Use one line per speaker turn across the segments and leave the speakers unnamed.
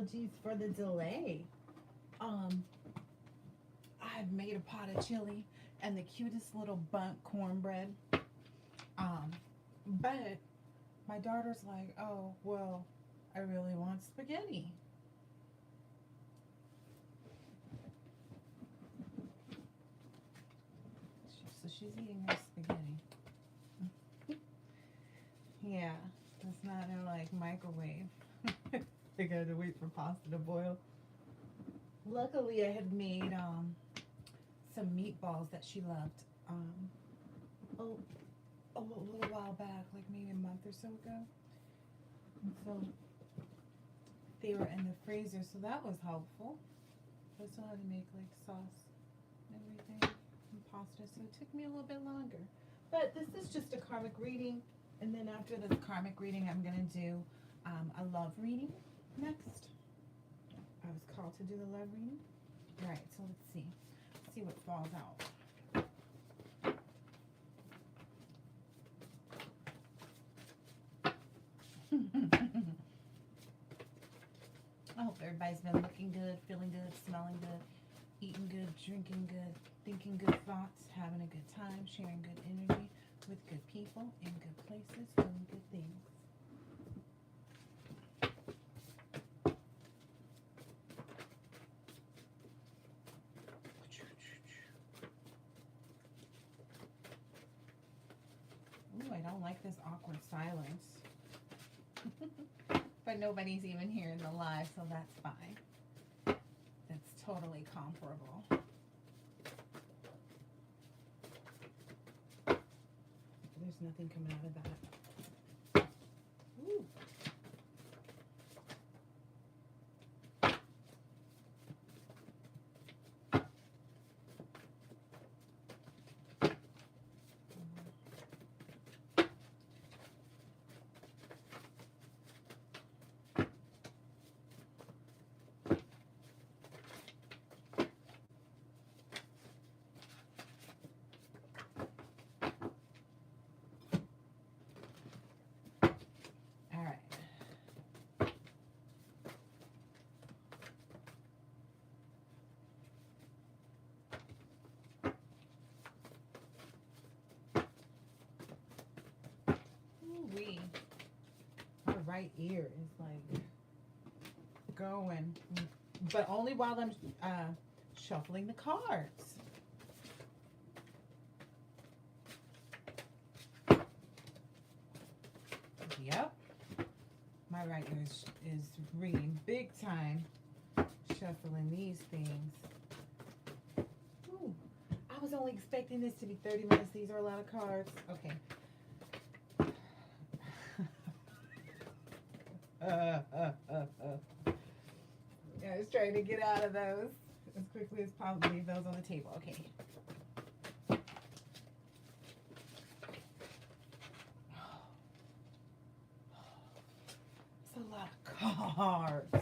apologies for the delay. I've made a pot of chili and the cutest little bundt cornbread. But my daughter's like, oh, well, I really want spaghetti. So she's eating her spaghetti. Yeah, it's not in like microwave. I gotta wait for pasta to boil. Luckily, I had made some meatballs that she loved oh, a little while back, like maybe a month or so ago. And so they were in the freezer, so that was helpful. I still had to make like sauce and everything and pasta, so it took me a little bit longer. But this is just a karmic reading, and then after the karmic reading, I'm gonna do a love reading next. I was called to do the love reading. All right, so let's see. Let's see what falls out. I hope everybody's been looking good, feeling good, smelling good, eating good, drinking good, thinking good thoughts, having a good time, sharing good energy with good people in good places, doing good things. Ooh, I don't like this awkward silence. But nobody's even here in the live, so that's fine. That's totally comparable. There's nothing coming out of that. Ooh. Ooh-wee. My right ear is like going, but only while I'm shuffling the cards. Yep, my right ear is reading big time, shuffling these things. Ooh, I was only expecting this to be 30 minutes. These are a lot of cards. Okay. I was trying to get out of those as quickly as possible. Leave those on the table. Okay. It's a lot of cards. I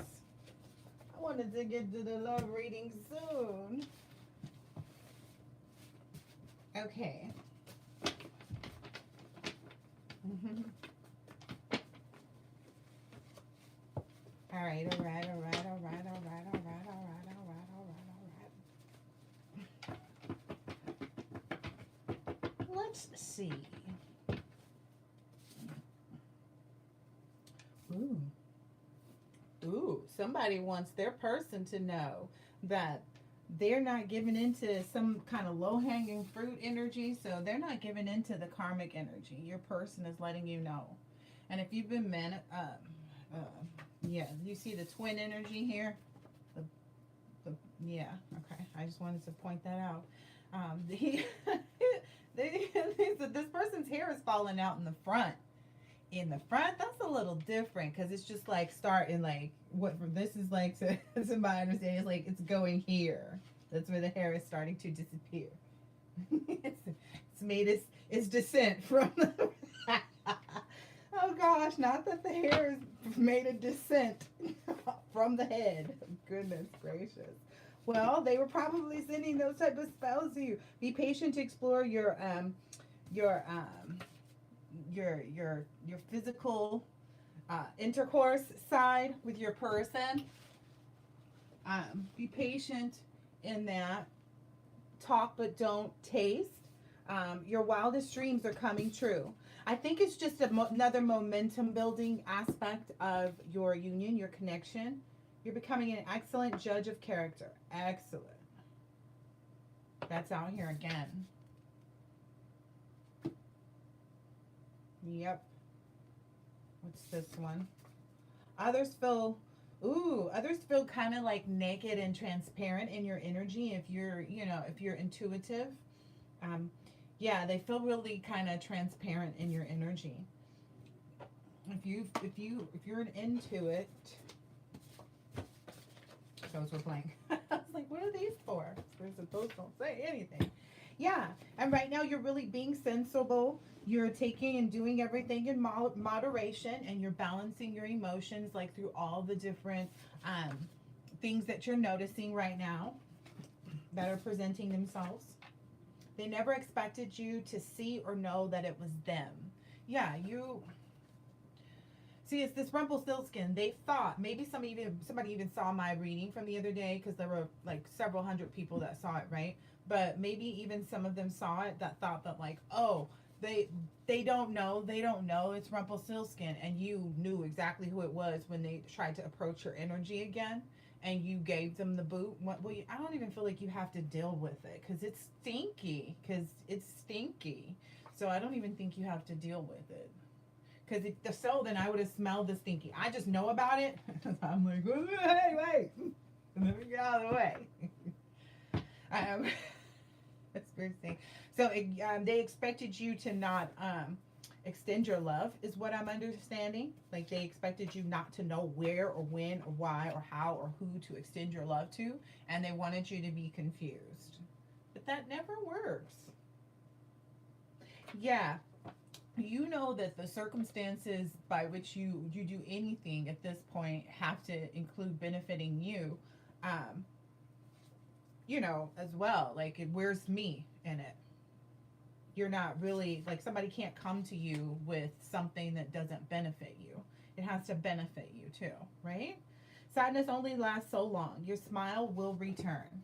wanted to get to the love reading soon. Okay. All right, all right, all right, all right, all right, all right, all right, all right, all right, all right. Let's see. Ooh. Ooh, somebody wants their person to know that they're not giving into some kind of low-hanging fruit energy, so they're not giving into the karmic energy. Your person is letting you know. And if you've been yeah, you see the twin energy here? Yeah, okay. I just wanted to point that out. This person's hair is falling out in the front. In the front, that's a little different because it's just like starting like what this is like to my understanding is like it's going here. That's where the hair is starting to disappear. It's made its descent from the oh gosh, not that the hair has made a descent from the head. Goodness gracious. Well, they were probably sending those type of spells to you. Be patient to explore your physical intercourse side with your person. Be patient in that. Talk but don't taste. Your wildest dreams are coming true. I think it's just another momentum building aspect of your union, your connection. You're becoming an excellent judge of character. Excellent. That's out here again. Yep. What's this one? Others feel, others feel kind of like naked and transparent in your energy if you're, if you're intuitive. Um, yeah, they feel really kind of transparent in your energy. If you're an intuit, those were blank. I was like, what are these for? Those don't say anything. Yeah, and right now you're really being sensible. You're taking and doing everything in moderation, and you're balancing your emotions like through all the different things that you're noticing right now that are presenting themselves. They never expected you to see or know that it was them. Yeah, you see, it's this Rumpelstiltskin. They thought maybe somebody even saw my reading from the other day because there were like several hundred people that saw it, right? But maybe even some of them saw it that thought that like, oh, they don't know it's Rumpelstiltskin, and you knew exactly who it was when they tried to approach your energy again, and you gave them the boot. Well, I don't even feel like you have to deal with it because it's stinky. So I don't even think you have to deal with it. Because if so, then I would have smelled the stinky. I just know about it. I'm like, hey, wait. Let me get out of the way. That's weird thing. So they expected you to not extend your love, is what I'm understanding. Like they expected you not to know where or when or why or how or who to extend your love to. And they wanted you to be confused. But that never works. Yeah. You know that the circumstances by which you do anything at this point have to include benefiting you, as well. Like, where's me in it? You're not really, like, somebody can't come to you with something that doesn't benefit you. It has to benefit you too, right? Sadness only lasts so long. Your smile will return.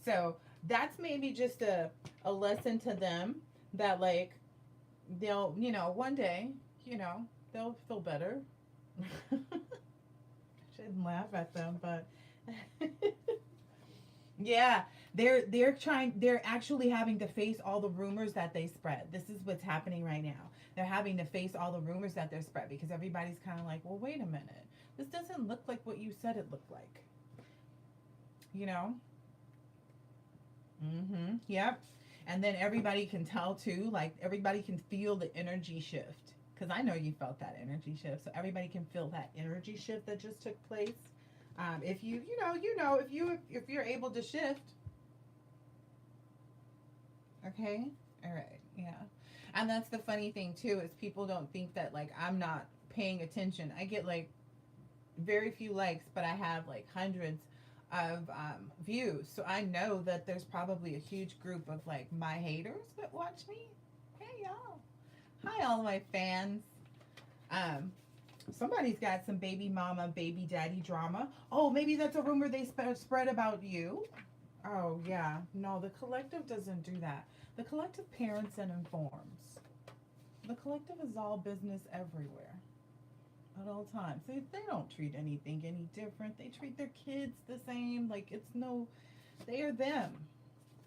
So that's maybe just a lesson to them that, like, they'll, one day, they'll feel better. Shouldn't laugh at them, but yeah, they're actually having to face all the rumors that they spread. This is what's happening right now. They're having to face all the rumors that they're spread because everybody's kind of like, well, wait a minute. This doesn't look like what you said it looked like. Yep. And then everybody can tell too, like everybody can feel the energy shift. Because I know you felt that energy shift. So everybody can feel that energy shift that just took place. If if you're able to shift. Okay. All right. Yeah. And that's the funny thing too, is people don't think that like I'm not paying attention. I get like very few likes, but I have like hundreds of views. So I know that there's probably a huge group of like my haters that watch me. Hey y'all. Hi all my fans. Somebody's got some baby mama, baby daddy drama. Oh, maybe that's a rumor they spread about you. Oh yeah. No, the collective doesn't do that. The collective parents and informs. The collective is all business everywhere. At all times. They don't treat anything any different. They treat their kids the same. Like they are them.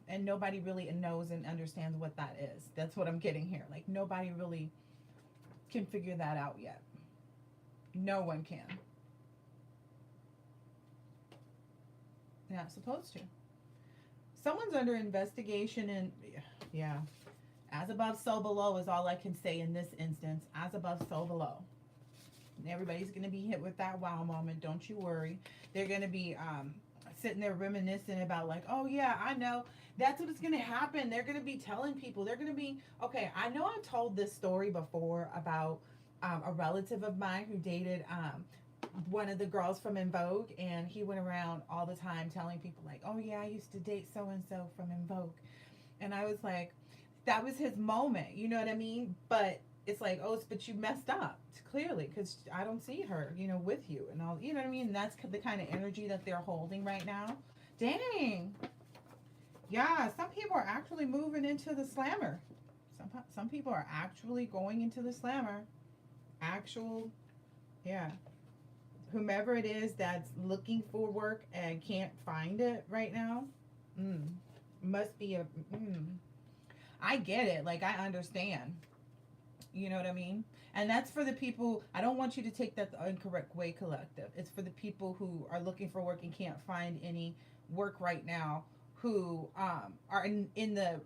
And nobody really knows and understands what that is. That's what I'm getting here. Like nobody really can figure that out yet. No one can. They're not supposed to. Someone's under investigation and yeah. As above, so below is all I can say in this instance. As above, so below. Everybody's going to be hit with that wow moment. Don't you worry. They're going to be sitting there reminiscing about like, oh yeah, I know. That's what is going to happen. They're going to be telling people. They're going to be, okay, I know I told this story before about a relative of mine who dated one of the girls from In Vogue. And he went around all the time telling people like, oh yeah, I used to date so-and-so from In Vogue. And I was like, that was his moment. You know what I mean? But it's like, oh, but you messed up clearly because I don't see her, you know, with you and all, you know what I mean? That's the kind of energy that they're holding right now. Dang. Yeah, some people are actually moving into the slammer. Some people are actually going into the slammer. Actual, yeah. Whomever it is that's looking for work and can't find it right now, mm, must be a. I get it. Like, I understand. You know what I mean? And that's for the people. I don't want you to take that the incorrect way, collective. It's for the people who are looking for work and can't find any work right now, who are in the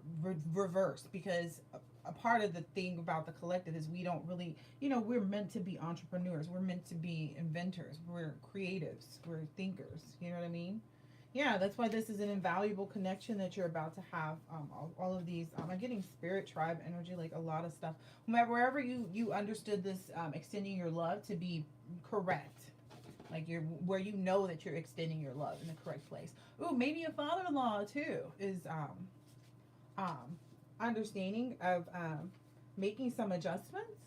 reverse, because a part of the thing about the collective is we don't really, you know, we're meant to be entrepreneurs. We're meant to be inventors. We're creatives. We're thinkers. You know what I mean? Yeah, that's why this is an invaluable connection that you're about to have. All of these, I'm getting spirit, tribe energy, like a lot of stuff. Wherever you understood this, extending your love to be correct, like you're where you know that you're extending your love in the correct place. Ooh, maybe a father-in-law too is um, understanding of making some adjustments.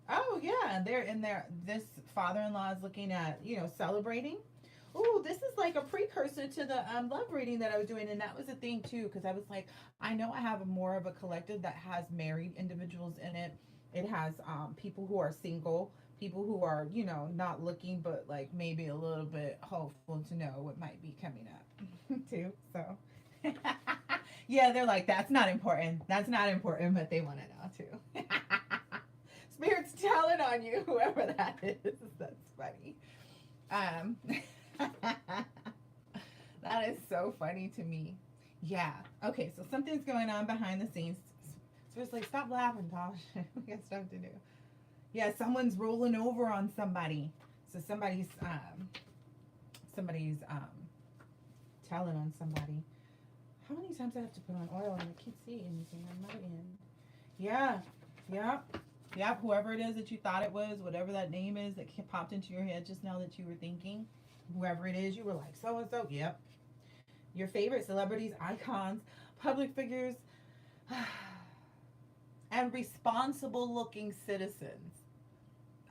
Oh yeah, they're in there. This father-in-law is looking at, you know, celebrating. Ooh, this is like a precursor to the love reading that I was doing, and that was a thing too, because I was like, I know I have more of a collective that has married individuals in it. It has people who are single, people who are, you know, not looking, but like maybe a little bit hopeful to know what might be coming up too. So yeah, they're like, that's not important. That's not important, but they want to know too. Spirit's telling on you, whoever that is. That's funny. Um, that is so funny to me. Yeah. Okay, so something's going on behind the scenes. So it's like, stop laughing, Tosh. We got stuff to do. Yeah, someone's rolling over on somebody. So somebody's telling on somebody. How many times I have to put on oil and I can't see anything? I'm not in. Yeah. Yep. Yep. Whoever it is that you thought it was, whatever that name is that popped into your head just now that you were thinking, whoever it is, you were like, so and so. Yep. Your favorite celebrities, icons, public figures, and responsible looking citizens.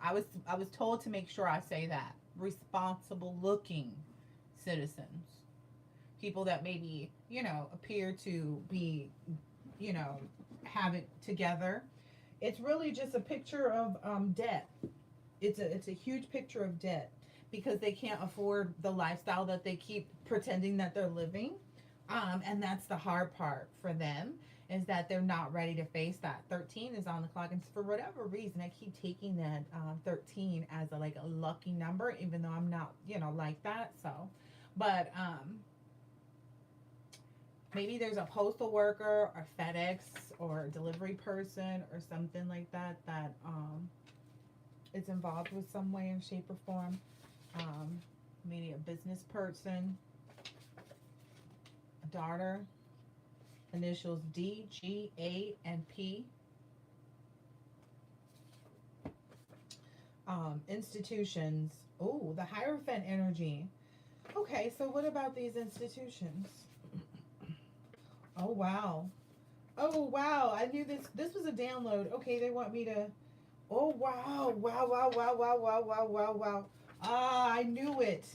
I was told to make sure I say that. Responsible looking citizens. People that maybe, you know, appear to be, you know, have it together. It's really just a picture of debt. It's a huge picture of debt because they can't afford the lifestyle that they keep pretending that they're living. And that's the hard part for them, is that they're not ready to face that. 13 is on the clock, and for whatever reason, I keep taking that 13 as like a lucky number, even though I'm not, you know, like that. So, but maybe there's a postal worker or FedEx or delivery person or something like that that is involved with some way or shape or form. Maybe a business person, a daughter, initials D, G, A, and P. Institutions. Oh, the Hierophant energy. Okay, so what about these institutions? Oh, wow. Oh, wow. I knew this. This was a download. Okay, they want me to. Oh, wow. Wow, wow, wow, wow, wow, wow, wow, wow. Ah, I knew it.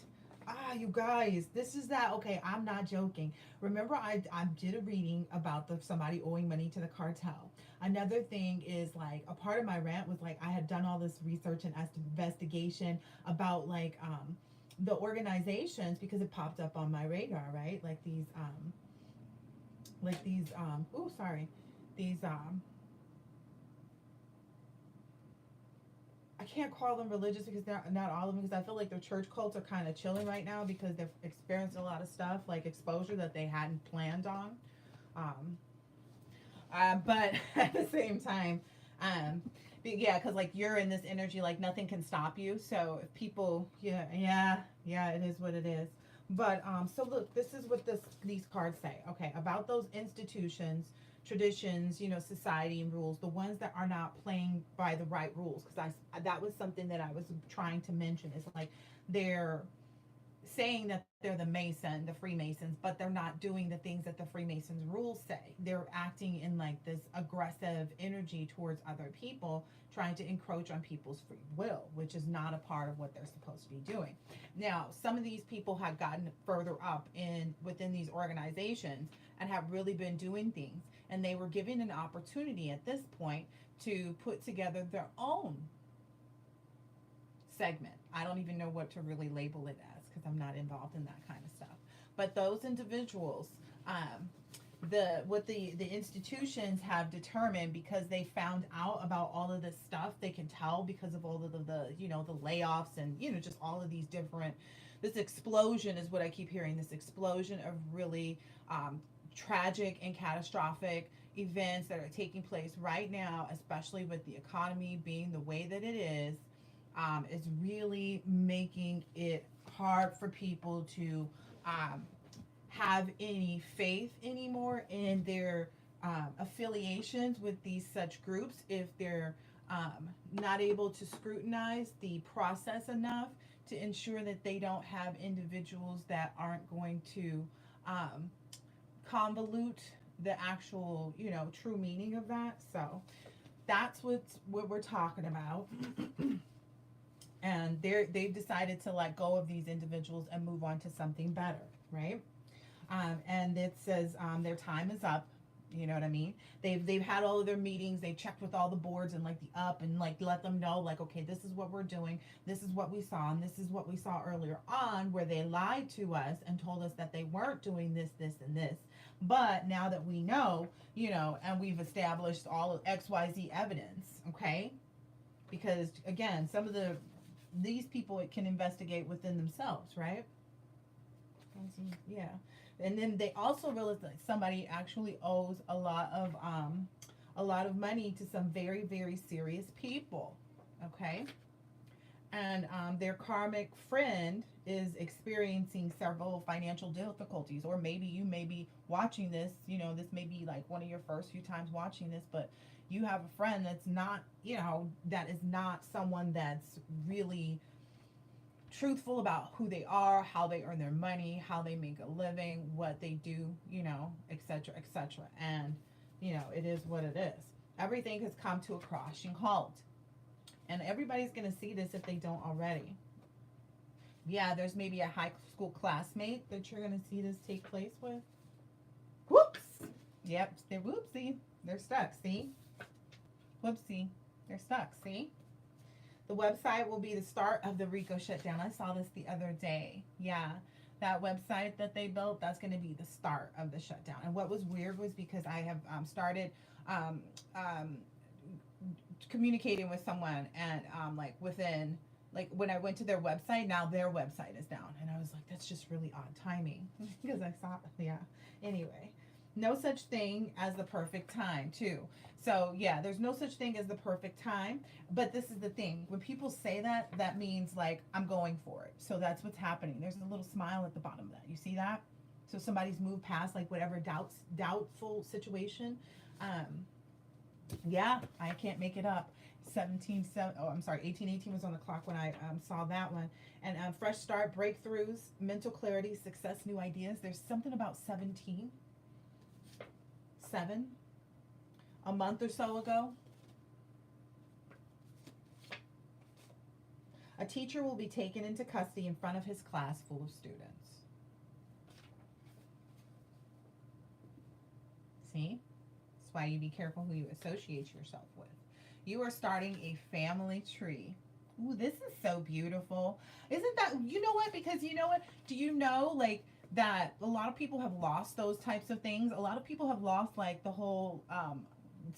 Ah, you guys, this is that. Okay, I'm not joking. Remember, I did a reading about somebody owing money to the cartel. Another thing is, like, a part of my rant was like I had done all this research and investigation about like the organizations, because it popped up on my radar, right? Oh, sorry, these I can't call them religious because they're not all of them, because I feel like their church cults are kind of chilling right now because they've experienced a lot of stuff like exposure that they hadn't planned on. Um, but at the same time, yeah, because like you're in this energy, like nothing can stop you. So if people, yeah, it is what it is. But so look, this is what these cards say. Okay, about those institutions, traditions, you know, society and rules, the ones that are not playing by the right rules. Because that was something that I was trying to mention. Is like they're saying that they're the Freemasons, but they're not doing the things that the Freemasons rules say. They're acting in like this aggressive energy towards other people, trying to encroach on people's free will, which is not a part of what they're supposed to be doing. Now, some of these people have gotten further up in within these organizations and have really been doing things, and they were given an opportunity at this point to put together their own segment. I don't even know what to really label it as because I'm not involved in that kind of stuff. But those individuals, the institutions have determined, because they found out about all of this stuff, they can tell because of all of the the layoffs and just all of these different, this explosion is what I keep hearing, this explosion of really tragic and catastrophic events that are taking place right now, especially with the economy being the way that it is really making it hard for people to have any faith anymore in their affiliations with these such groups if they're not able to scrutinize the process enough to ensure that they don't have individuals that aren't going to convolute the actual true meaning of that. So that's what we're talking about. And they've decided to let go of these individuals and move on to something better, right? And it says their time is up. You know what I mean? They've had all of their meetings. They checked with all the boards and like the up and like let them know like, okay, this is what we're doing. This is what we saw, and this is what we saw earlier on, where they lied to us and told us that they weren't doing this, this, and this. But now that we know, and we've established all of XYZ evidence, okay? Because again, some of these people, it can investigate within themselves, right? Yeah. And then they also realize that somebody actually owes a lot of money to some very, very serious people, okay? And their karmic friend is experiencing several financial difficulties. Or maybe you may be watching this, this may be like one of your first few times watching this, but you have a friend that's not, that is not someone that's really truthful about who they are, how they earn their money, how they make a living, what they do, etc., etc. And, it is what it is. Everything has come to a crashing halt. And everybody's going to see this if they don't already. Yeah, there's maybe a high school classmate that you're going to see this take place with. Whoops! Yep, they're whoopsie. They're stuck, see? Whoopsie. They're stuck, see? The website will be the start of the RICO shutdown. I saw this the other day. Yeah, that website that they built, that's going to be the start of the shutdown. And what was weird was because I have started communicating with someone, and when I went to their website, now their website is down. And I was like, that's just really odd timing because I saw, yeah. Anyway, no such thing as the perfect time, too. So, yeah, there's no such thing as the perfect time. But this is the thing. When people say that, that means, like, I'm going for it. So that's what's happening. There's a little smile at the bottom of that. You see that? So somebody's moved past, like, whatever doubtful situation. Yeah, I can't make it up. 1818 was on the clock when I saw that one. And fresh start, breakthroughs, mental clarity, success, new ideas. There's something about 17. 7. A month or so ago. A teacher will be taken into custody in front of his class full of students. See? That's why you be careful who you associate yourself with. You are starting a family tree. Ooh, this is so beautiful. Isn't that, you know what? Because you know what? Do you know, like, that a lot of people have lost those types of things? A lot of people have lost, like, the whole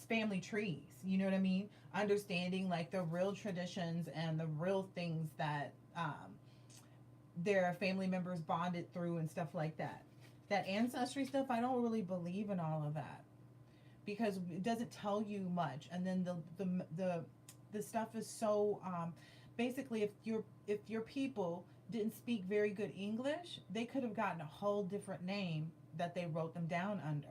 family trees. You know what I mean? Understanding, like, the real traditions and the real things that their family members bonded through and stuff like that. That ancestry stuff, I don't really believe in all of that, because it doesn't tell you much. And then the stuff is so basically, if your people didn't speak very good English, they could have gotten a whole different name that they wrote them down under.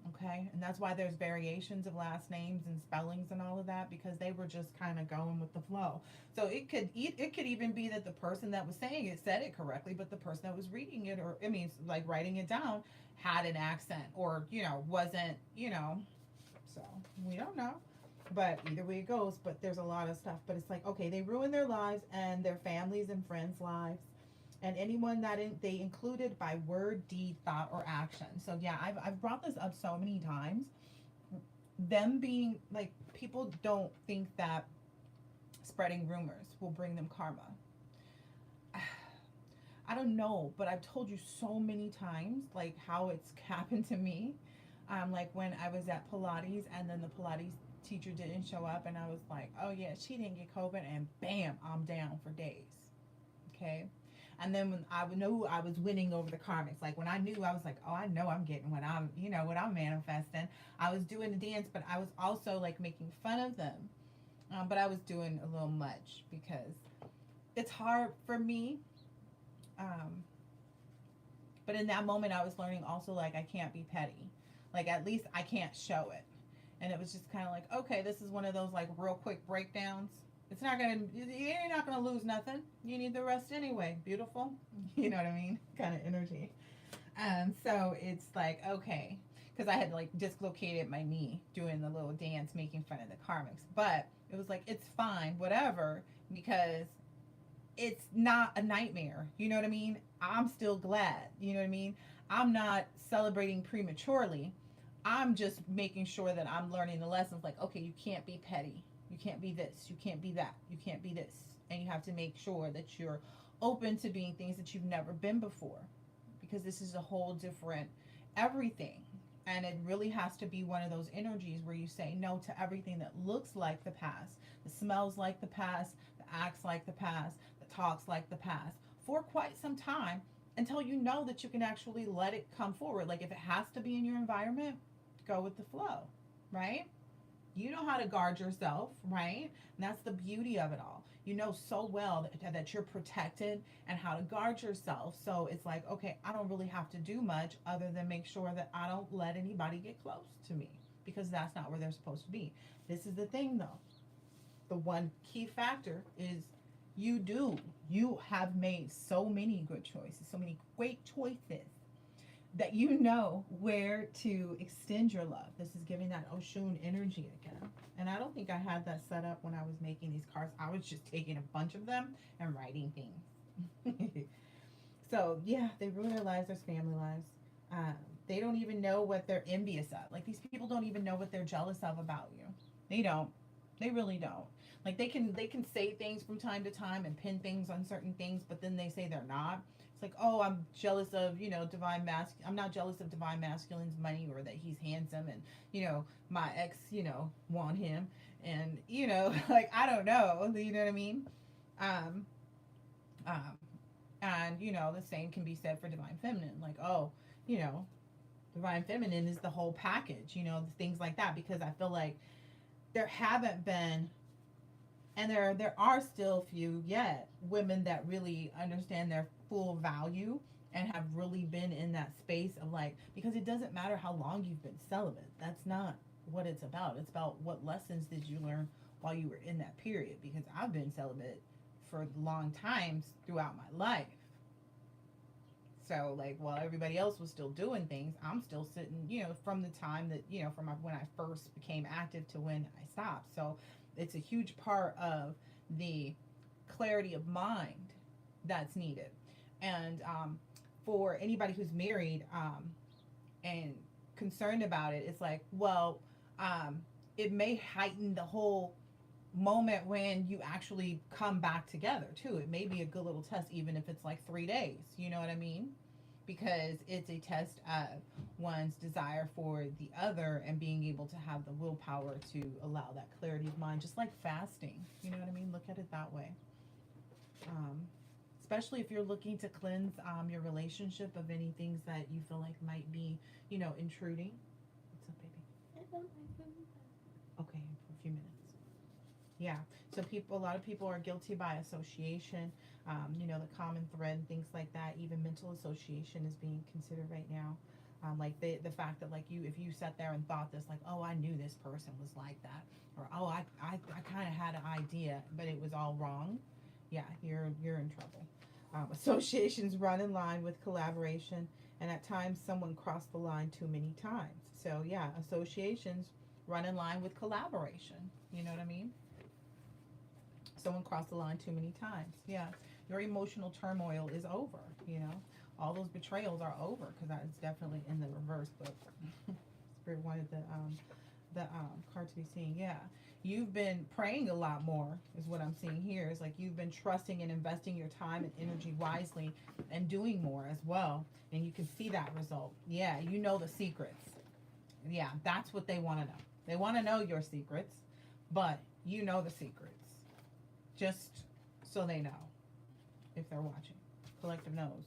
Okay, and that's why there's variations of last names and spellings and all of that, because they were just kind of going with the flow. So it could even be that the person that was saying it said it correctly, but the person that was reading it, or I mean like writing it down, had an accent, or wasn't, so we don't know. But either way it goes, but there's a lot of stuff. But it's like, okay, they ruined their lives and their families and friends' lives, and anyone that they included by word, deed, thought, or action. So yeah, I've brought this up so many times. Them being like, people don't think that spreading rumors will bring them karma. I don't know, but I've told you so many times like how it's happened to me. Like when I was at Pilates and then the Pilates teacher didn't show up, and I was like, oh yeah, she didn't get COVID, and bam, I'm down for days. Okay. And then when I knew I was winning over the karmics, like when I knew, I was like, oh, I know I'm getting what I'm manifesting. I was doing the dance, but I was also like making fun of them. But I was doing a little much because it's hard for me. But in that moment, I was learning also, like, I can't be petty. Like, at least I can't show it. And it was just kind of like, okay, this is one of those like real quick breakdowns. You're not gonna lose nothing. You need the rest anyway. Beautiful. You know what I mean? Kind of energy. And so it's like, okay, because I had like dislocated my knee doing the little dance, making fun of the karmics. But it was like, it's fine, whatever, because it's not a nightmare. You know what I mean? I'm still glad. You know what I mean? I'm not celebrating prematurely. I'm just making sure that I'm learning the lessons. Like, okay, you can't be petty. You can't be this. You can't be that. You can't be this. And you have to make sure that you're open to being things that you've never been before, because this is a whole different everything. And it really has to be one of those energies where you say no to everything that looks like the past, that smells like the past, that acts like the past, that talks like the past for quite some time, until you know that you can actually let it come forward. Like if it has to be in your environment, go with the flow, right? You know how to guard yourself, right? And that's the beauty of it all. You know so well that you're protected and how to guard yourself. So it's like, okay, I don't really have to do much other than make sure that I don't let anybody get close to me, because that's not where they're supposed to be. This is the thing though. The one key factor is you have made so many good choices, so many great choices, that you know where to extend your love. This is giving that Oshun energy again. And I don't think I had that set up when I was making these cards. I was just taking a bunch of them and writing things. So yeah, they ruin their lives, their family lives. They don't even know what they're envious of. Like these people don't even know what they're jealous of about you. They don't. They really don't. Like they can say things from time to time and pin things on certain things, but then they say they're not. It's like, oh, I'm jealous of, I'm not jealous of divine masculine's money, or that he's handsome, and, my ex, want him. And, like, I don't know, you know what I mean? Um, um, and, the same can be said for divine feminine. Like, oh, divine feminine is the whole package, things like that, because I feel like there haven't been, and there are still few yet, women that really understand their full value and have really been in that space of like, because it doesn't matter how long you've been celibate. That's not what it's about. It's about what lessons did you learn while you were in that period, because I've been celibate for long times throughout my life. So like, while everybody else was still doing things, I'm still sitting, from the time that, from when I first became active to when I stopped. So it's a huge part of the clarity of mind that's needed. And for anybody who's married and concerned about it, it's like, well, it may heighten the whole moment when you actually come back together too. It may be a good little test, even if it's like 3 days, you know what I mean? Because it's a test of one's desire for the other and being able to have the willpower to allow that clarity of mind, just like fasting, you know what I mean? Look at it that way. Especially if you're looking to cleanse your relationship of any things that you feel like might be, intruding. What's up, baby? Okay, for a few minutes. Yeah. So a lot of people are guilty by association. The common thread, things like that. Even mental association is being considered right now. Like the fact that like if you sat there and thought this, like, oh, I knew this person was like that, or oh, I kind of had an idea, but it was all wrong. Yeah, you're in trouble. Associations run in line with collaboration, and at times someone crossed the line too many times. So yeah, associations run in line with collaboration. You know what I mean? Someone crossed the line too many times. Yeah, your emotional turmoil is over. You know, all those betrayals are over because that is definitely in the reverse. But Spirit wanted the card to be seen. Yeah, you've been praying a lot more, is what I'm seeing here. It's like you've been trusting and investing your time and energy wisely, and doing more as well. And you can see that result. Yeah, you know the secrets. Yeah, that's what they want to know. They want to know your secrets, but you know the secrets. Just so they know, if they're watching. Collective knows.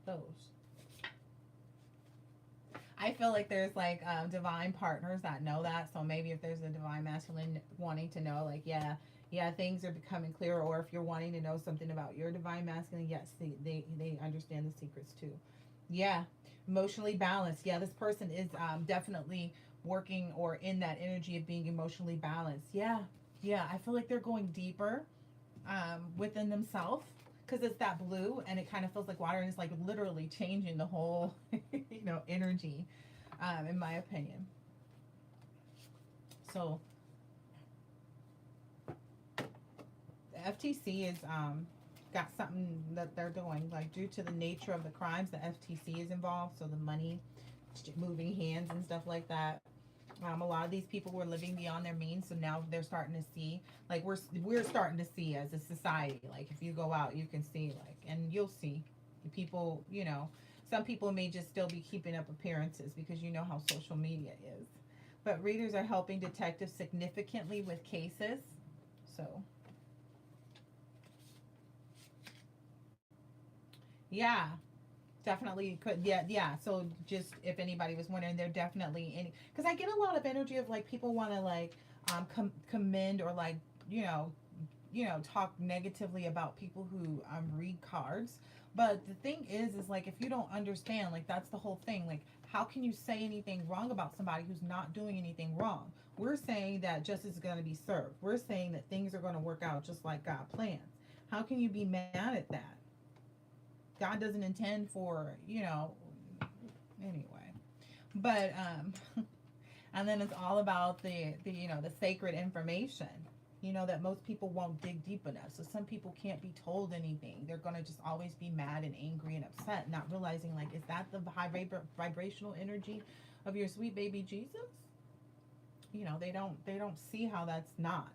Those. I feel like there's like divine partners that know that. So maybe if there's a divine masculine wanting to know, like, yeah, things are becoming clearer. Or if you're wanting to know something about your divine masculine, yes, they understand the secrets too. Yeah, emotionally balanced. Yeah, this person is definitely working or in that energy of being emotionally balanced. Yeah, yeah, I feel like they're going deeper within themselves because it's that blue and it kind of feels like water and it's like literally changing the whole energy, in my opinion. So the FTC is got something that they're doing, like due to the nature of the crimes, the FTC is involved, so the money moving hands and stuff like that. A lot of these people were living beyond their means, so now they're starting to see, like we're starting to see as a society. Like if you go out, you can see, like, and you'll see people. Some people may just still be keeping up appearances because you know how social media is. But readers are helping detectives significantly with cases. So yeah, definitely could. Yeah. So just if anybody was wondering, they're definitely in, because I get a lot of energy of like people want to like commend or like talk negatively about people who read cards. But the thing is like if you don't understand, like that's the whole thing. Like how can you say anything wrong about somebody who's not doing anything wrong? We're saying that justice is going to be served. We're saying that things are going to work out just like God plans. How can you be mad at that? God doesn't intend for, anyway. But and then it's all about the sacred information. That most people won't dig deep enough. So some people can't be told anything. They're going to just always be mad and angry and upset, not realizing like is that the high vibrational energy of your sweet baby Jesus? They don't see how that's not.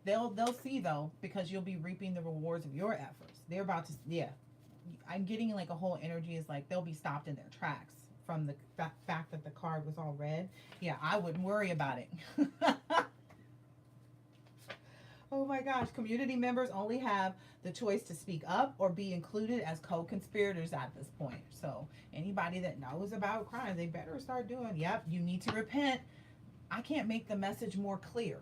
They'll see though, because you'll be reaping the rewards of your efforts. They're about to, yeah, I'm getting like a whole energy is like they'll be stopped in their tracks from the fact that the card was all red. Yeah, I wouldn't worry about it. Oh my gosh, community members only have the choice to speak up or be included as co-conspirators at this point. So anybody that knows about crimes, they better start doing, yep, you need to repent. I can't make the message more clear.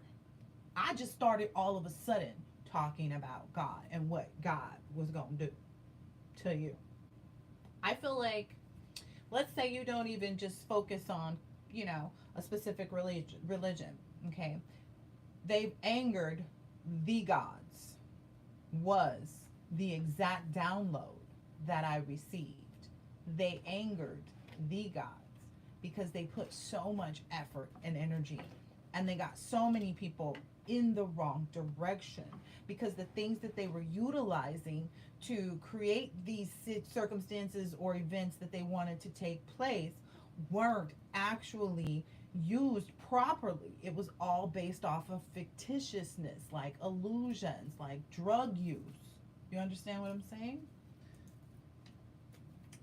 I just started all of a sudden talking about God and what God was going to do to you. I feel like, let's say you don't even just focus on, a specific religion, okay? They've angered the gods, was the exact download that I received. They angered the gods because they put so much effort and energy and they got so many people in the wrong direction because the things that they were utilizing to create these circumstances or events that they wanted to take place weren't actually used properly. It was all based off of fictitiousness, like illusions, like drug use. You understand what I'm saying?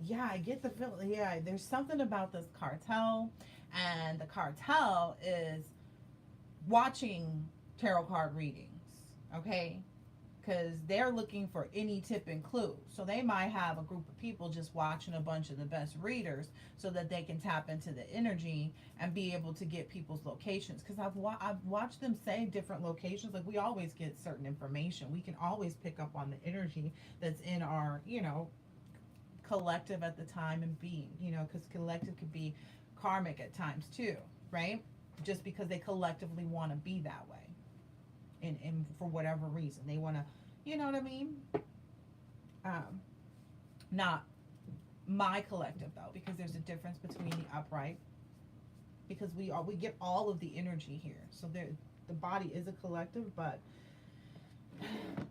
Yeah, I get the feeling. Yeah, there's something about this cartel, and the cartel is watching tarot card readings, okay? Because they're looking for any tip and clue. So they might have a group of people just watching a bunch of the best readers so that they can tap into the energy and be able to get people's locations. Because I've watched them say different locations. Like we always get certain information. We can always pick up on the energy that's in our, collective at the time and being, you know, because collective could be karmic at times too, right? Just because they collectively want to be that way. And for whatever reason, they want to, you know what I mean? Not my collective though, because there's a difference between the upright, because we get all of the energy here. So there, the body is a collective, but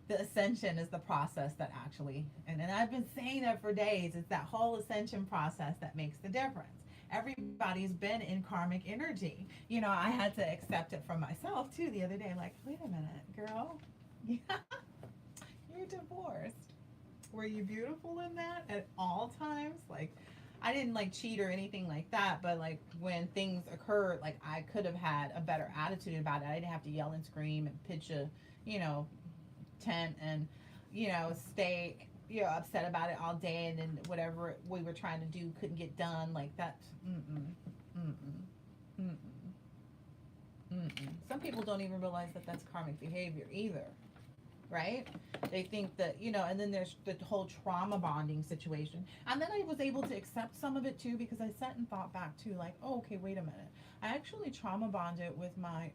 the ascension is the process that actually, and I've been saying that for days, it's that whole ascension process that makes the difference. Everybody's been in karmic energy. You know, I had to accept it from myself too the other day. Like, wait a minute, girl, you're divorced. Were you beautiful in that at all times? Like, I didn't like cheat or anything like that, but like when things occurred, like I could have had a better attitude about it. I didn't have to yell and scream and pitch a, you know, tent and, you know, stay, you know, upset about it all day, and then whatever we were trying to do couldn't get done. Like that. Some people don't even realize that that's karmic behavior either, right? They think that, you know, and then there's the whole trauma bonding situation. And then I was able to accept some of it too, because I sat and thought back too, like, oh, okay, wait a minute. I actually trauma bonded with my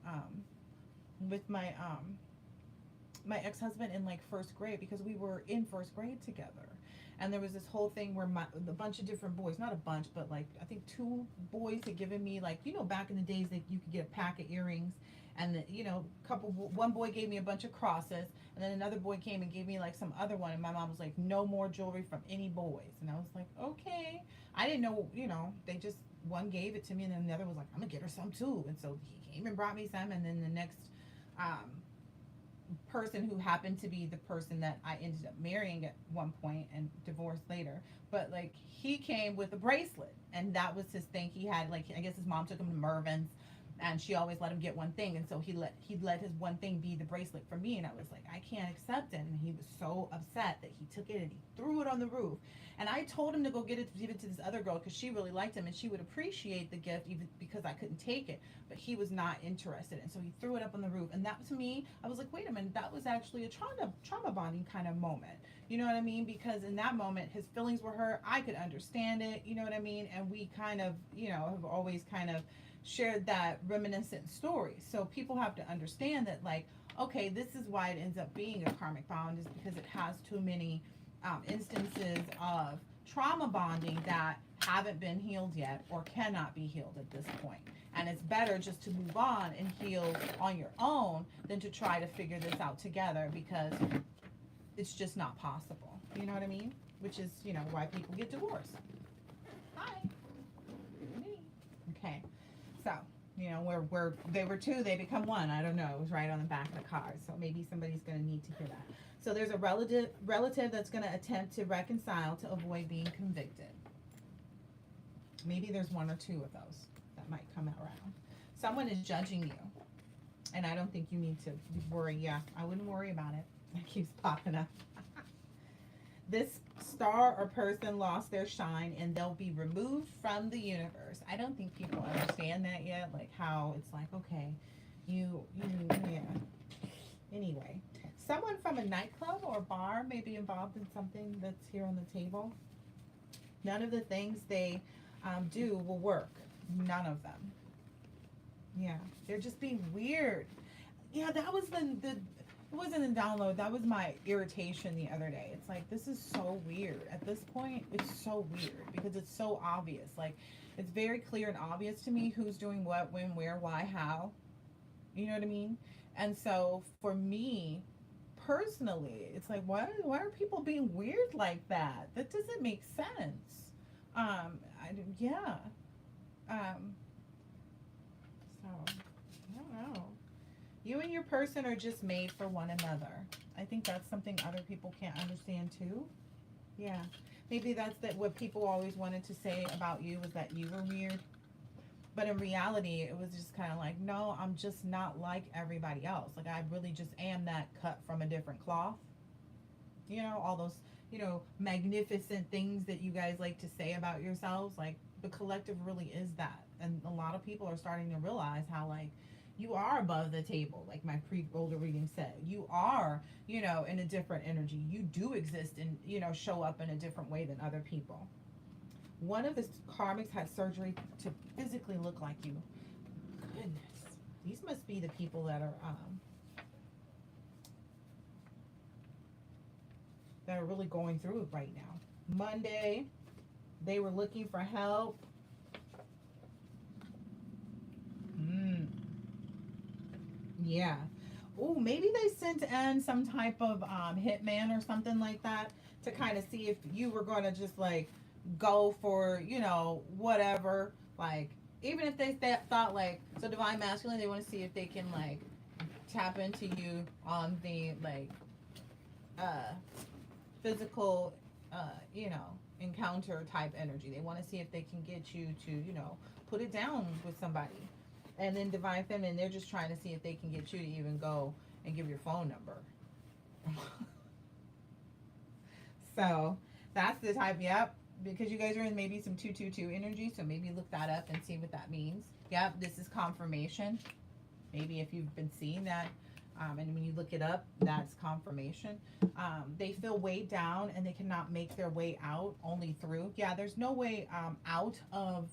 my ex-husband in like first grade, because we were in first grade together. And there was this whole thing where a bunch of different boys, not a bunch, but like I think 2 boys had given me, like, you know, back in the days that you could get a pack of earrings, and the, you know, one boy gave me a bunch of crosses, and then another boy came and gave me like some other one, and my mom was like, no more jewelry from any boys. And I was like, okay. I didn't know, you know, they just, one gave it to me, and then the other was like, I'm gonna get her some too. And so he came and brought me some, and then the next person, who happened to be the person that I ended up marrying at one point and divorced later, but like he came with a bracelet, and that was his thing. He had, like, I guess his mom took him to Mervyn's, and she always let him get one thing, and so he let his one thing be the bracelet for me. And I was like, I can't accept it. And he was so upset that he took it and he threw it on the roof. And I told him to go give it to this other girl, because she really liked him and she would appreciate the gift, even because I couldn't take it, but he was not interested. And so he threw it up on the roof. And that, to me, I was like, wait a minute, that was actually a trauma bonding kind of moment. You know what I mean? Because in that moment, his feelings were hurt. I could understand it. You know what I mean? And we kind of, you know, have always kind of shared that reminiscent story. So people have to understand that, like, okay, this is why it ends up being a karmic bond, is because it has too many instances of trauma bonding that haven't been healed yet or cannot be healed at this point. And it's better just to move on and heal on your own than to try to figure this out together, because it's just not possible. You know what I mean? Which is, you know, why people get divorced. Hi. Okay. So, you know, where they were 2, they become 1. I don't know. It was right on the back of the card. So maybe somebody's going to need to hear that. So there's a relative that's going to attempt to reconcile to avoid being convicted. Maybe there's 1 or 2 of those that might come around. Someone is judging you, and I don't think you need to worry. Yeah, I wouldn't worry about it. It keeps popping up. This star or person lost their shine, and they'll be removed from the universe. I don't think people understand that yet, like how it's like, okay, you yeah. Anyway, someone from a nightclub or bar may be involved in something that's here on the table. None of the things they do will work. None of them. Yeah, they're just being weird. Yeah, that was it wasn't a download. That was my irritation the other day. It's like, this is so weird. At this point, it's so weird because it's so obvious. Like, it's very clear and obvious to me who's doing what, when, where, why, how. You know what I mean? And so for me, personally, it's like, why are people being weird like that? That doesn't make sense. Yeah. So, I don't know. You and your person are just made for one another. I think that's something other people can't understand too. Yeah. Maybe that's what people always wanted to say about you, was that you were weird. But in reality, it was just kind of like, no, I'm just not like everybody else. Like, I really just am that cut from a different cloth. You know, all those, you know, magnificent things that you guys like to say about yourselves. Like, the collective really is that. And a lot of people are starting to realize how, like, You are above the table, like my older reading said. You are, you know, in a different energy. You do exist and, you know, show up in a different way than other people. One of the karmics had surgery to physically look like you. Goodness. These must be the people that are really going through it right now. Monday, they were looking for help. Yeah. Oh, maybe they sent in some type of hitman or something like that to kind of see if you were going to just like go for, you know, whatever. Like, even if they thought like, so divine masculine, they want to see if they can like tap into you on the like uh physical, you know, encounter type energy. They want to see if they can get you to, you know, put it down with somebody. And then divine feminine, they're just trying to see if they can get you to even go and give your phone number. So that's the type. Yep, because you guys are in maybe some 222 energy, so maybe look that up and see what that means. Yep, this is confirmation. Maybe if you've been seeing that, and when you look it up, that's confirmation. They feel weighed down and they cannot make their way out, only through. Yeah, there's no way out of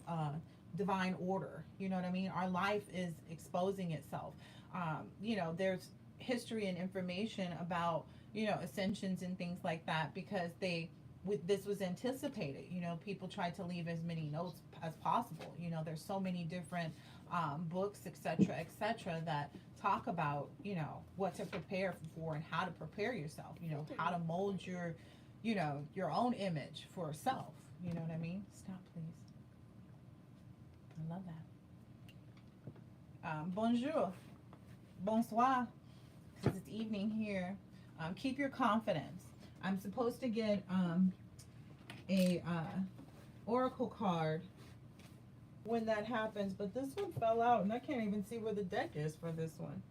divine order. You know what I mean? Our life is exposing itself. You know, there's history and information about, you know, ascensions and things like that, because this was anticipated. You know, people tried to leave as many notes as possible. You know, there's so many different books, etc., that talk about, you know, what to prepare for and how to prepare yourself. You know, how to mold your, you know, your own image for self. You know what I mean? Stop, please. I love that. Bonjour, bonsoir, because it's evening here. Keep your confidence. I'm supposed to get a oracle card when that happens, but this one fell out and I can't even see where the deck is for this one.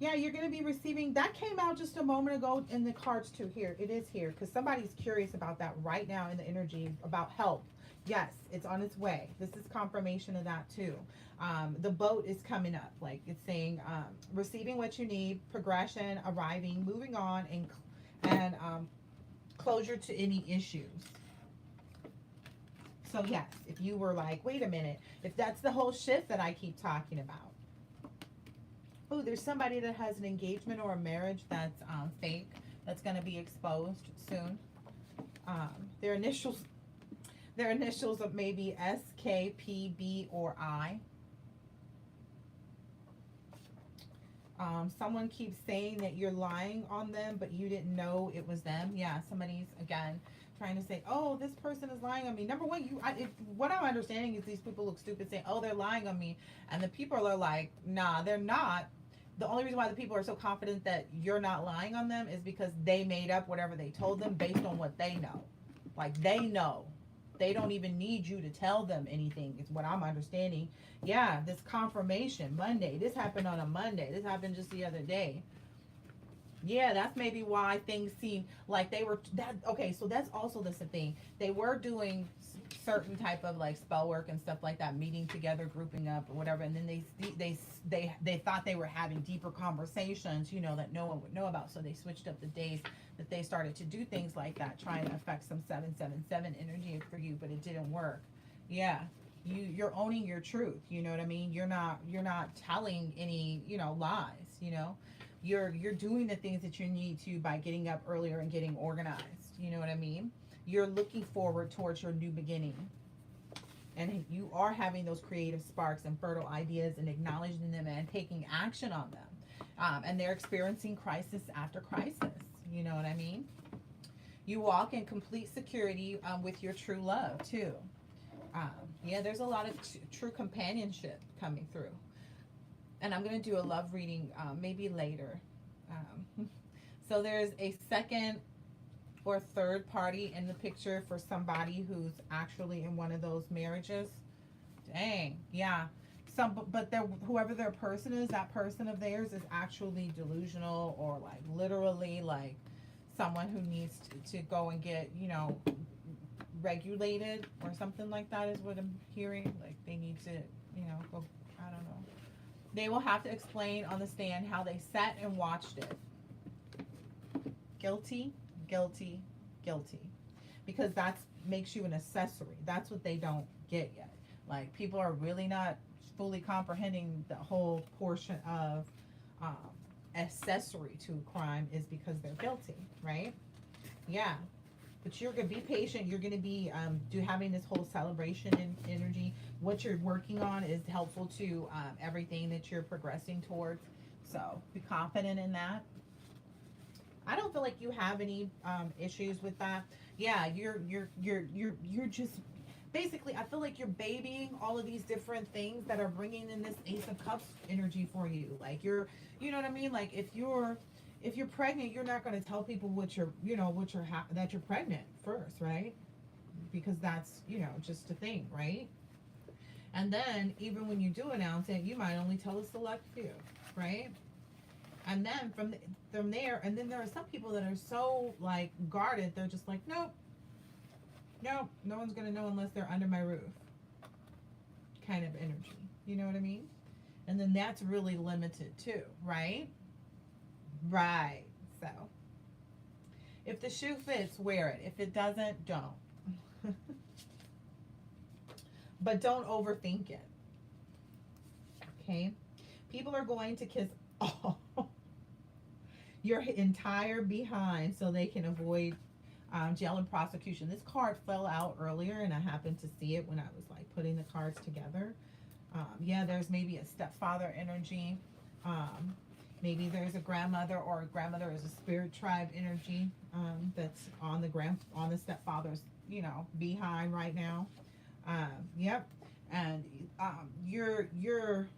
Yeah, you're going to be receiving, that came out just a moment ago in the cards too. Here, it is here, because somebody's curious about that right now in the energy about help. Yes, it's on its way. This is confirmation of that too. The boat is coming up. Like it's saying, receiving what you need, progression, arriving, moving on, and closure to any issues. So yes, if you were like, wait a minute, if that's the whole shift that I keep talking about. Oh, there's somebody that has an engagement or a marriage that's fake, that's going to be exposed soon. Their initials of maybe S, K, P, B, or I. Someone keeps saying that you're lying on them, but you didn't know it was them. Yeah, somebody's, again, trying to say, oh, this person is lying on me. Number one, what I'm understanding is these people look stupid saying, oh, they're lying on me. And the people are like, nah, they're not. The only reason why the people are so confident that you're not lying on them is because they made up whatever they told them based on what they know. Like, they know. They don't even need you to tell them anything, is what I'm understanding. Yeah, this confirmation, Monday. This happened on a Monday. This happened just the other day. Yeah, that's maybe why things seem like they were that. Okay, so that's also the thing. They were doing certain type of like spell work and stuff like that, meeting together, grouping up or whatever, and then they thought they were having deeper conversations, you know, that no one would know about. So they switched up the days that they started to do things like that, trying to affect some 777 energy for you, but it didn't work. Yeah. You're owning your truth, you know what I mean? You're not telling any, you know, lies, you know. You're doing the things that you need to by getting up earlier and getting organized. You know what I mean? You're looking forward towards your new beginning. And you are having those creative sparks and fertile ideas and acknowledging them and taking action on them. And they're experiencing crisis after crisis. You know what I mean? You walk in complete security with your true love too. Yeah, there's a lot of true companionship coming through. And I'm going to do a love reading maybe later. So there's a second or third party in the picture for somebody who's actually in one of those marriages. Dang, yeah. But whoever their person is, that person of theirs is actually delusional or like literally like someone who needs to go and get, you know, regulated or something like that is what I'm hearing. Like they need to, you know, go, I don't know. They will have to explain on the stand how they sat and watched it. Guilty, guilty, guilty. Because that makes you an accessory. That's what they don't get yet. Like, people are really not fully comprehending the whole portion of um, accessory to a crime is because they're guilty, right? Yeah. But you're going to be patient. You're going to be having this whole celebration energy. What you're working on is helpful to everything that you're progressing towards. So be confident in that. I don't feel like you have any issues with that. Yeah, you're just basically, I feel like you're babying all of these different things that are bringing in this Ace of Cups energy for you. Like, you know what I mean? Like, if you're pregnant, you're not going to tell people that you're pregnant first, right? Because that's, just a thing, right? And then even when you do announce it, you might only tell a select few, right? And then from there, and then there are some people that are so like guarded, they're just like, nope, no one's gonna know unless they're under my roof, kind of energy. You know what I mean? And then that's really limited too, right? Right. So if the shoe fits, wear it. If it doesn't, don't. But don't overthink it. Okay? People are going to kiss all your entire behind so they can avoid jail and prosecution. This card fell out earlier and I happened to see it when I was like putting the cards together. Yeah, there's maybe a stepfather energy. Maybe there's a grandmother, or a grandmother is a spirit tribe energy that's on the stepfather's, behind right now. Yep. And you're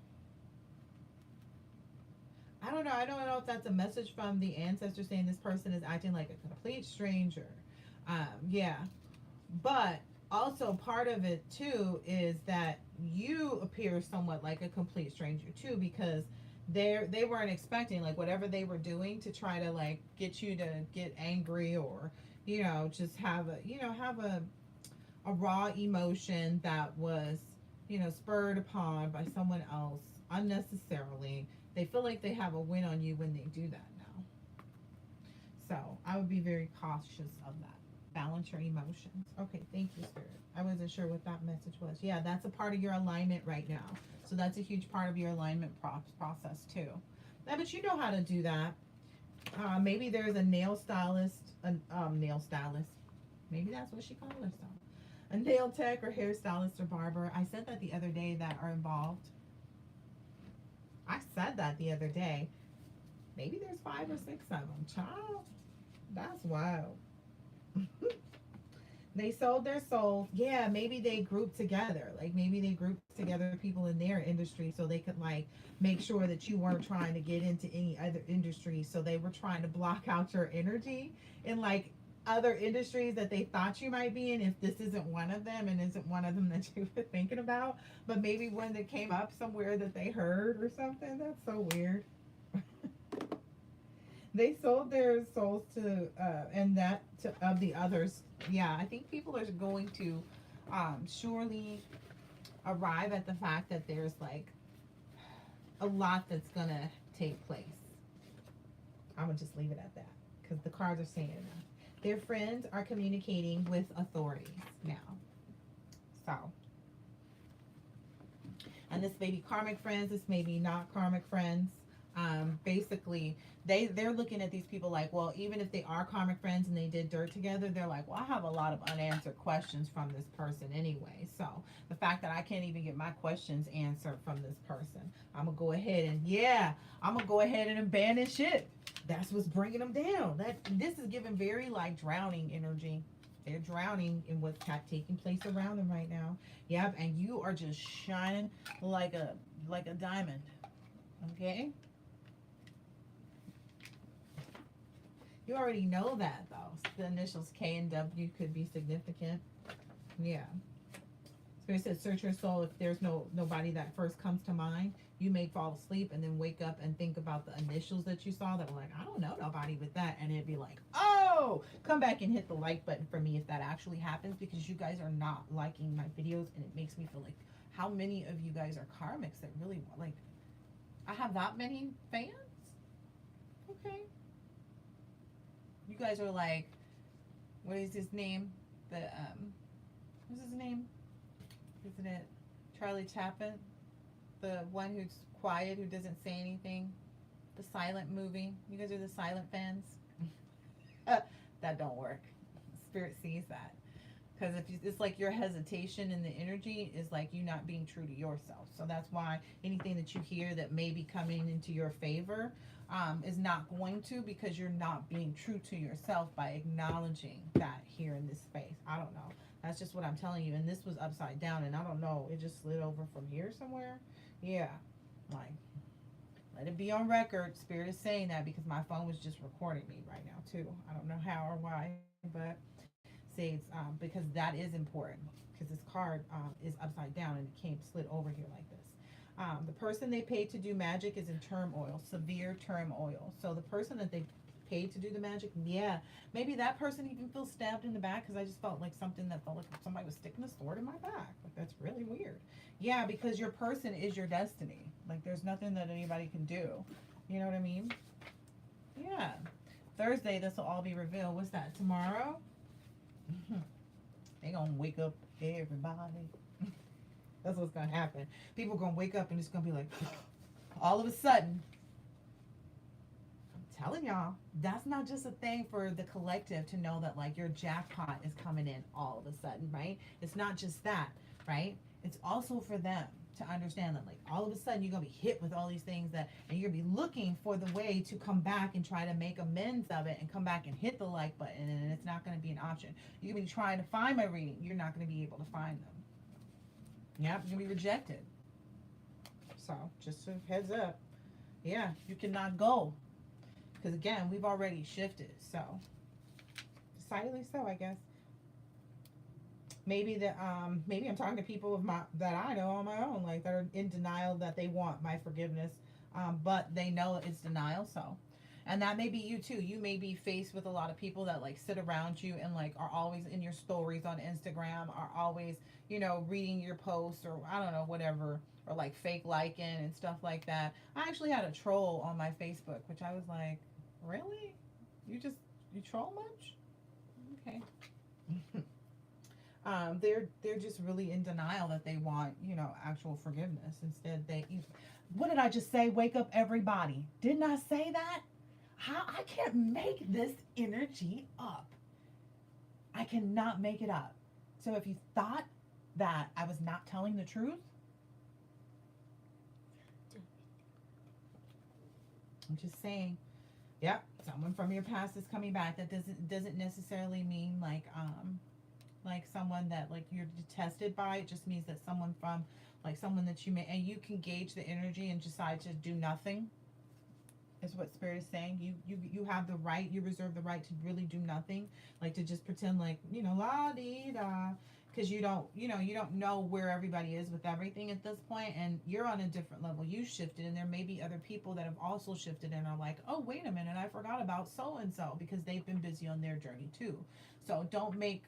I don't know. I don't know if that's a message from the ancestors saying this person is acting like a complete stranger. Yeah. But also part of it too is that you appear somewhat like a complete stranger too, because they weren't expecting, like, whatever they were doing to try to like get you to get angry, or just have a raw emotion that was spurred upon by someone else unnecessarily. They feel like they have a win on you when they do that now. So I would be very cautious of that. Balance your emotions. Okay, thank you, Spirit. I wasn't sure what that message was. Yeah, that's a part of your alignment right now. So that's a huge part of your alignment process too. Yeah, but you know how to do that. Maybe there's a nail stylist. Maybe that's what she called herself. A nail tech or hairstylist or barber. I said that the other day that are involved. I said that the other day. Maybe there's 5 or 6 of them. Child, that's wild. They sold their souls. Yeah, maybe they grouped together. Like, maybe they grouped together people in their industry so they could like make sure that you weren't trying to get into any other industry. So they were trying to block out your energy in like other industries that they thought you might be in, if this isn't one of them and isn't one of them that you were thinking about, but maybe one that came up somewhere that they heard or something. That's so weird. They sold their souls to of the others. Yeah, I think people are going to surely arrive at the fact that there's like a lot that's gonna take place. I'm gonna just leave it at that because the cards are saying that. Their friends are communicating with authorities now. So, and this may be karmic friends, this may be not karmic friends. Basically, they're looking at these people like, well, even if they are karmic friends and they did dirt together, they're like, well, I have a lot of unanswered questions from this person anyway. So the fact that I can't even get my questions answered from this person, I'm gonna go ahead and abandon ship. That's what's bringing them down. This is giving very like drowning energy. They're drowning in what's taking place around them right now. Yep, and you are just shining like a diamond. Okay. You already know that though. The initials K and W could be significant. Yeah. Spirit says, search your soul. If there's nobody that first comes to mind, you may fall asleep and then wake up and think about the initials that you saw that were like, I don't know nobody with that. And it'd be like, oh, come back and hit the like button for me if that actually happens, because you guys are not liking my videos and it makes me feel like, how many of you guys are karmics that really like, I have that many fans? Okay. You guys are like, what is his name? What's his name? Isn't it Charlie Chaplin? The one who's quiet, who doesn't say anything? The silent movie. You guys are the silent fans? That don't work. Spirit sees that. Because if it's like your hesitation in the energy is like you not being true to yourself. So that's why anything that you hear that may be coming into your favor is not going to, because you're not being true to yourself by acknowledging that here in this space. I don't know. That's just what I'm telling you. And this was upside down, and I don't know. It just slid over from here somewhere. Yeah. Like, let it be on record. Spirit is saying that because my phone was just recording me right now too. I don't know how or why, but see, it's because that is important, because this card is upside down and it came slid over here like this. The person they paid to do magic is in turmoil, severe turmoil. So the person that they paid to do the magic, yeah, maybe that person even feels stabbed in the back, because I just felt like something that felt like somebody was sticking a sword in my back. Like, that's really weird. Yeah, because your person is your destiny. Like, there's nothing that anybody can do. You know what I mean? Yeah. Thursday, this will all be revealed. What's that? Tomorrow? They gonna wake up everybody. That's what's gonna happen. People gonna wake up and it's gonna be like, all of a sudden. I'm telling y'all, that's not just a thing for the collective to know that like your jackpot is coming in all of a sudden, right? It's not just that, right? It's also for them to understand that like all of a sudden you're gonna be hit with all these things that, and you're gonna be looking for the way to come back and try to make amends of it and come back and hit the like button, and it's not gonna be an option. You're gonna be trying to find my reading, you're not gonna be able to find them. Yep, you're gonna be rejected. So just a heads up. Yeah, you cannot go, because again, we've already shifted. So decidedly so, I guess. Maybe that maybe I'm talking to people of my that I know on my own, like that are in denial that they want my forgiveness, but they know it's denial. So, and that may be you too. You may be faced with a lot of people that like sit around you and like are always in your stories on Instagram, are always, you know, reading your posts, or I don't know, whatever, or like fake liking and stuff like that. I actually had a troll on my Facebook, which I was like, really? You troll much? Okay. They're just really in denial that they want, you know, actual forgiveness. Instead, what did I just say? Wake up, everybody. Didn't I say that? How I can't make this energy up. I cannot make it up. So if you thought that I was not telling the truth, I'm just saying, yep, someone from your past is coming back. That doesn't necessarily mean like someone that like you're detested by. It just means that someone from like someone that you may, and you can gauge the energy and decide to do nothing, is what Spirit is saying. You have the right, you reserve the right to really do nothing, like to just pretend like, you know, la dee da, because you don't know where everybody is with everything at this point, and you're on a different level. You shifted, and there may be other people that have also shifted and are like, oh wait a minute, I forgot about so and so, because they've been busy on their journey too. So don't make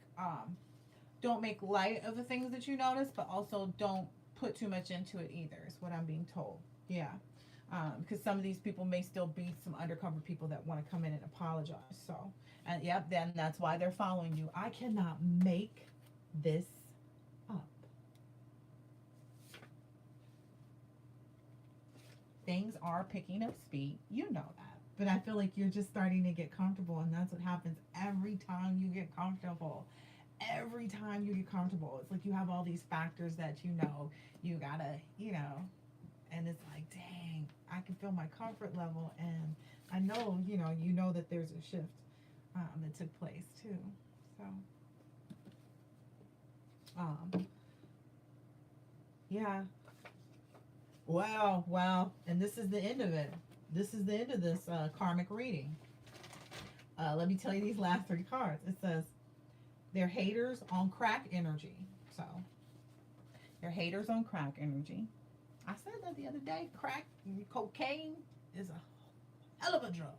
light of the things that you notice, but also don't put too much into it either, is what I'm being told. Yeah. Because some of these people may still be some undercover people that want to come in and apologize. So, and yep, then that's why they're following you. I cannot make this up. Things are picking up speed. You know that. But I feel like you're just starting to get comfortable, and that's what happens every time you get comfortable. Every time you get comfortable, it's like you have all these factors that you know you gotta, you know, and it's like, dang, I can feel my comfort level, and I know, you know that there's a shift that took place too. So, yeah. Wow, and this is the end of it. This is the end of this karmic reading. Let me tell you these last 3 cards. It says, they're haters on crack energy. So, they're haters on crack energy. I said that the other day. Crack, cocaine is a hell of a drug.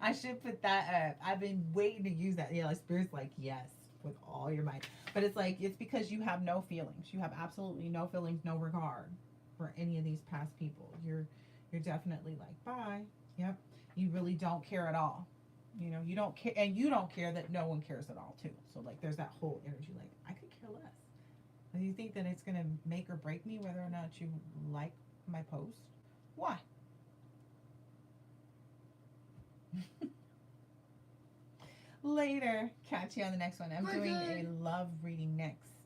I should put that up. I've been waiting to use that. Yeah, like Spirit's like, yes, with all your might. But it's like, it's because you have no feelings. You have absolutely no feelings, no regard for any of these past people. You're definitely like, bye. Yep. You really don't care at all. You know, you don't care, and you don't care that no one cares at all, too. So, like, there's that whole energy, like, I could care less. Do you think that it's going to make or break me whether or not you like my post? Why? Later. Catch you on the next one. I'm doing a love reading next.